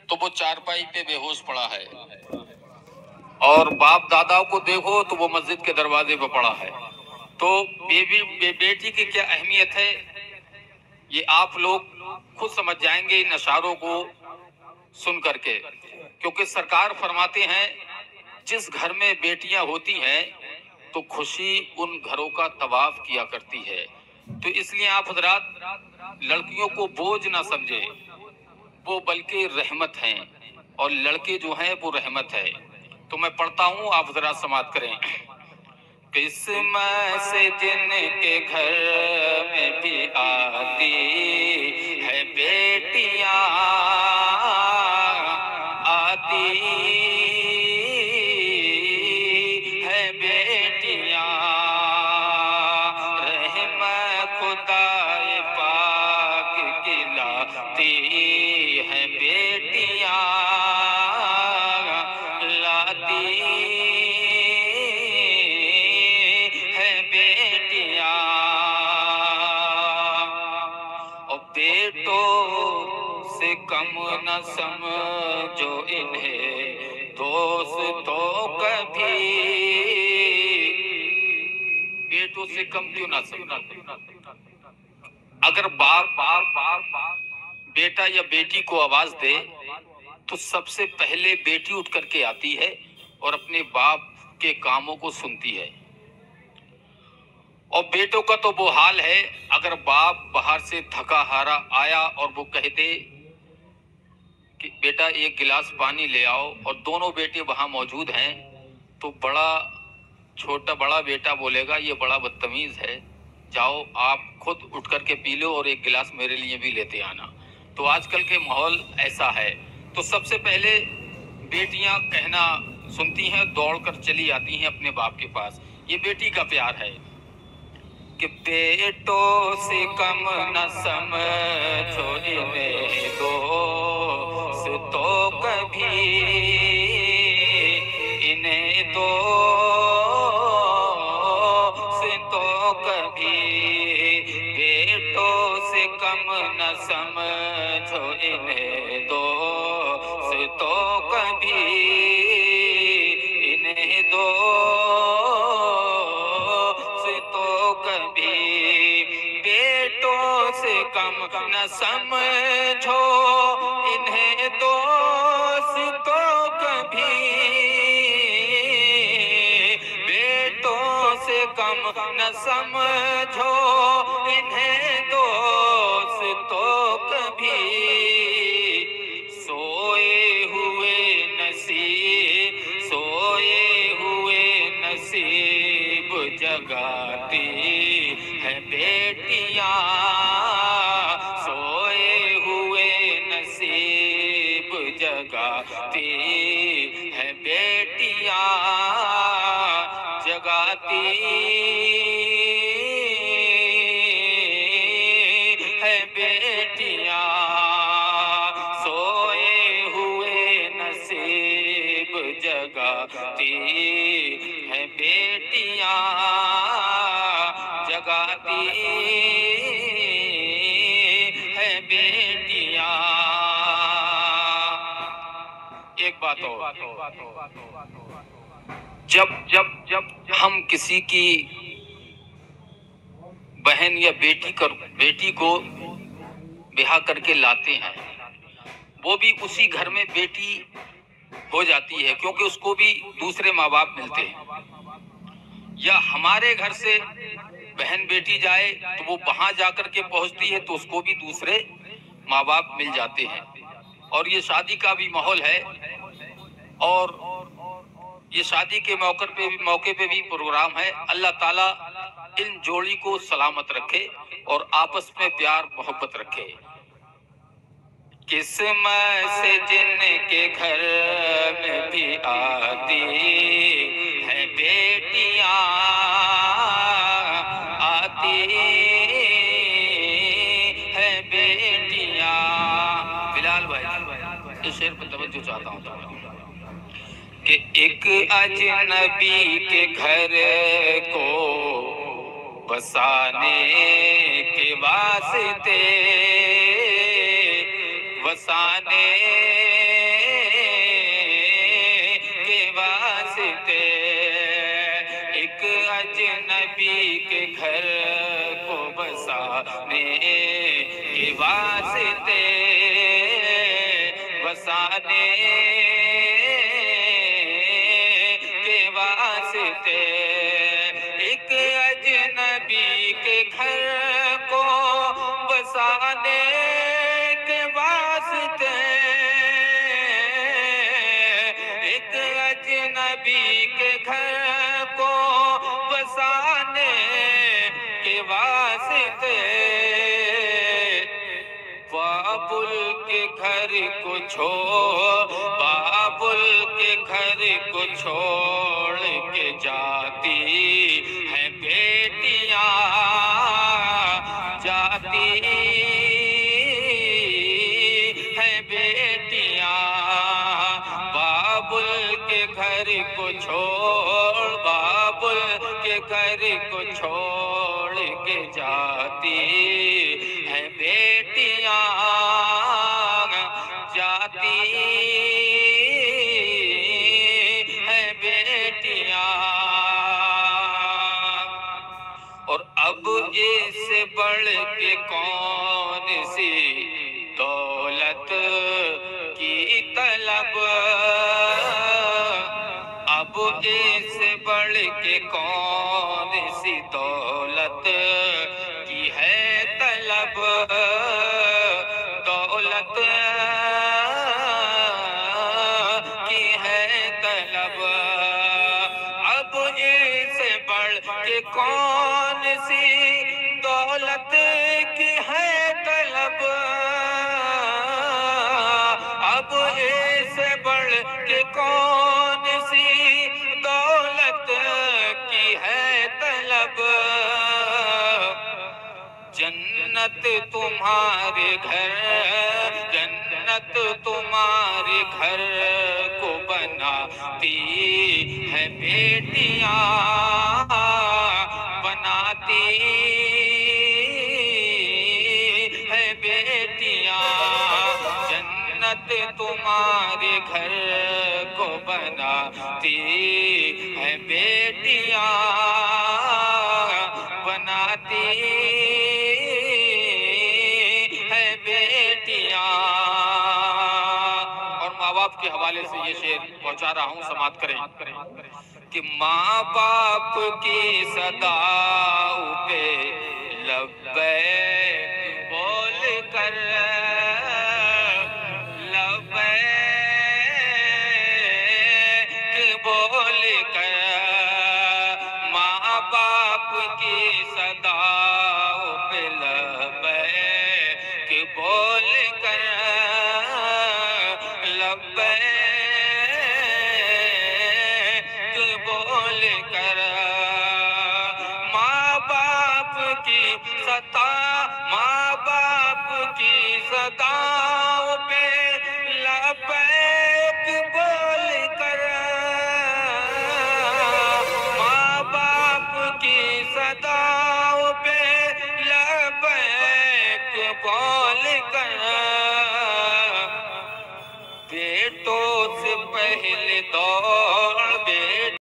تو وہ चारपाई पे बेहोश पड़ा है, और बाप दादा को देखो तो वो मस्जिद के दरवाजे पे पड़ा है। तो बेटी की क्या अहमियत है, ये आप लोग खुद समझ जाएंगे इन अशारों को सुन करके। क्योंकि सरकार फरमाते हैं जिस घर में बेटियां होती हैं तो खुशी उन घरों का तवाफ किया करती है। तो इसलिए आप हजरात लड़कियों को बोझ ना समझे, वो बल्कि रहमत हैं, और लड़के जो हैं वो रहमत है। तो मैं पढ़ता हूँ, आप जरा समाअत करें। किस्मत से जिनके घर में भी आती है बेटियां, आती है बेटियां, रहमत खुदाए पाक की लाती है बेटियां, लाती है बेटियां। और बेटों से कम न समझो इन्हें दोस्तों कभी, बेटों से कम क्यों ना समझो। अगर बाप बेटा या बेटी को आवाज दे तो सबसे पहले बेटी उठ करके आती है और अपने बाप के कामों को सुनती है। और बेटों का तो वो हाल है, अगर बाप बाहर से थका हारा आया और वो कह दे कि बेटा एक गिलास पानी ले आओ, और दोनों बेटे वहां मौजूद हैं, तो बड़ा बेटा बोलेगा ये बड़ा बदतमीज है, जाओ आप खुद उठ करके पी लो और एक गिलास मेरे लिए भी लेते आना। तो आजकल के माहौल ऐसा है। तो सबसे पहले बेटियां कहना सुनती हैं, दौड़कर चली आती हैं अपने बाप के पास। ये बेटी का प्यार है कि बेटों से कम न समझो इन्हें दोस्तों कभी, इन्हें दोस्तों कभी, बेटों से कम न समझो इन्हें दोस्तों कभी, इन्हें दोस्तों कभी, बेटों से कम न समझो इन्हें दोस्तों कभी, बेटों से कम न समझो इन्हें दोस्तों कभी, सोए हुए नसीब जगाती है बेटियां, सोए हुए नसीब जगाती है बेटियां, जगाती है बेटियां, सोए हुए नसीब जगाती है बेटियां, जगाती है बेटियां। एक बात और, जब हम किसी की बहन या बेटी को ब्याह करके लाते हैं, वो भी उसी घर में बेटी हो जाती है, क्योंकि उसको भी दूसरे माँ बाप मिलते हैं। या हमारे घर से बहन बेटी जाए तो वो वहां जाकर के पहुंचती है तो उसको भी दूसरे माँ बाप मिल जाते हैं। और ये शादी का भी माहौल है, और ये शादी के मौके पे भी प्रोग्राम है। अल्लाह ताला इन जोड़ी को सलामत रखे और आपस में प्यार मोहब्बत रखे। किस्मत से जिनके घर में भी आती है बेटियां, आती है बेटियां। बिलाल भाई इस शेर पर तवज्जो चाहता हूँ कि एक अजनबी के घर को बसाने के वास्ते بسانے کے واسطے، ایک اجنبی کے گھر کو بسانے کے واسطے، بسانے کے واسطے، ایک اجنبی کے گھر کو بسانے کے واسطے، ایک اجنبی کے گھر کو بسانے کے واسطے، بابل کے گھر کو بابل کے گھر کو چھوڑ کے جاتی ہیں بیٹیاں، جاتی ہیں بیٹیاں، بابل کے گھر کو بابل کے گھر کو چھوڑ کے جاتی ہیں بیٹیاں، جاتی ہیں بیٹیاں، اور اب اس سے بڑھ کے کون سی دولت کی طلب، اب اس سے بڑھ کے کون سی دولت کی ہے طلب، دولت کی ہے طلب، اب اس سے بڑھ کے کون سی دولت کی ہے طلب، اب اس سے بڑھ کے کون سی دولت کی ہے طلب، جنت تمہارے گھر، جنت تمہارے گھر کو بناتی ہے بیٹیاں، بناتی ہے بیٹیاں، جنت تمہارے گھر کو بناتی ہے بیٹیاں، بناتی ہے بیٹیاں۔ اور ماں باپ کے حوالے سے یہ شعر پہنچا رہا ہوں، سماعت کریں کہ ماں باپ کی صداؤں پہ لبیک بول کر، لبیک بول کر، ماں باپ کی صداؤں پہ لبیک بول کر، لبیک بول کر، ماں باپ کی ماں باپ کی صداؤں پہ لبیک بول کر، ماں باپ کی صداؤں پہ لبیک بول کر، بیٹوں سے پہلے دور